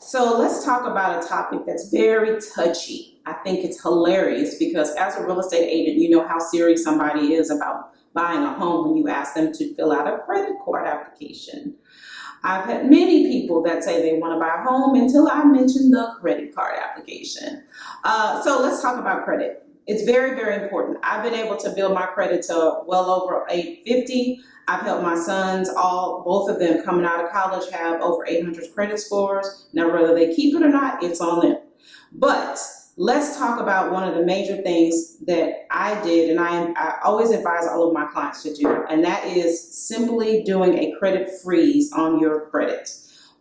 So let's talk about a topic that's very touchy. I think it's hilarious because as a real estate agent, you know how serious somebody is about buying a home when you ask them to fill out a credit card application. I've had many people that say they want to buy a home until I mention the credit card application. So let's talk about credit. It's very, very important. I've been able to build my credit to well over 850. I've helped my sons, both of them coming out of college, have over 800 credit scores. Now, whether they keep it or not, it's on them. But let's talk about one of the major things that I did, and I always advise all of my clients to do, and that is simply doing a credit freeze on your credit.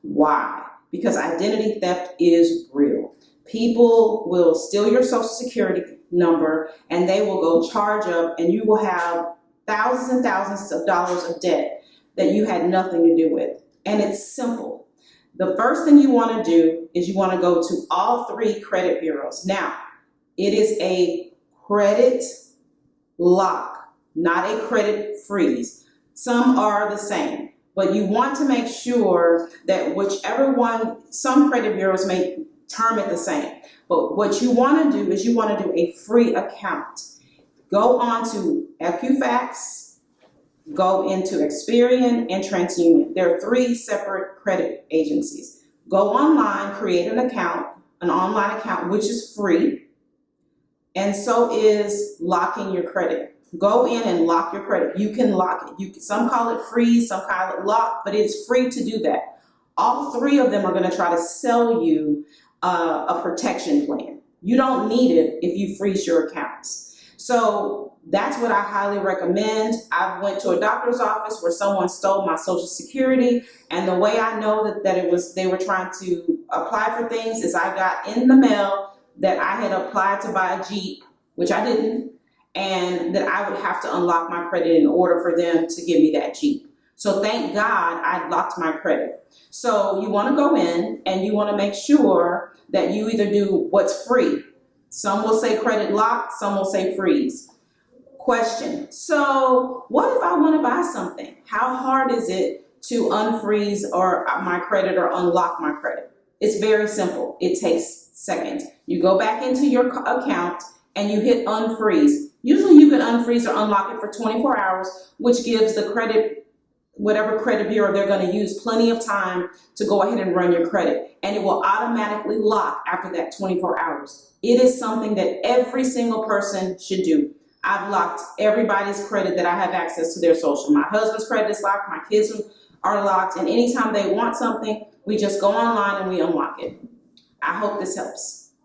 Why? Because identity theft is real. People will steal your social security number and they will go charge up, and you will have thousands and thousands of dollars of debt that you had nothing to do with. And it's simple. The first thing you want to do is you want to go to all three credit bureaus. Now, it is a credit lock, not a credit freeze. Some are the same, but you want to make sure that whichever one, some credit bureaus may term it the same. But what you want to do is you want to do a free account. Go on to Equifax, go into Experian and TransUnion. There are three separate credit agencies. Go online, create an account, an online account, which is free, and so is locking your credit. Go in and lock your credit. You can lock it. Some call it freeze, some call it lock, but it's free to do that. All three of them are going to try to sell you a protection plan. You don't need it if you freeze your accounts. So that's what I highly recommend. I went to a doctor's office where someone stole my social security, and the way I know that they were trying to apply for things is I got in the mail that I had applied to buy a Jeep, which I didn't, and that I would have to unlock my credit in order for them to give me that Jeep. So thank God I locked my credit. So you want to go in and you want to make sure that you either do what's free. Some will say credit lock, some will say freeze. Question: so what if I want to buy something? How hard is it to unfreeze or my credit or unlock my credit? It's very simple. It takes seconds. You go back into your account and you hit unfreeze. Usually you can unfreeze or unlock it for 24 hours, which gives the whatever credit bureau they're going to use plenty of time to go ahead and run your credit, and it will automatically lock after that 24 hours. It is something that every single person should do. I've locked everybody's credit that I have access to their social. My husband's credit is locked, my kids are locked, and anytime they want something, we just go online and we unlock it. I hope this helps.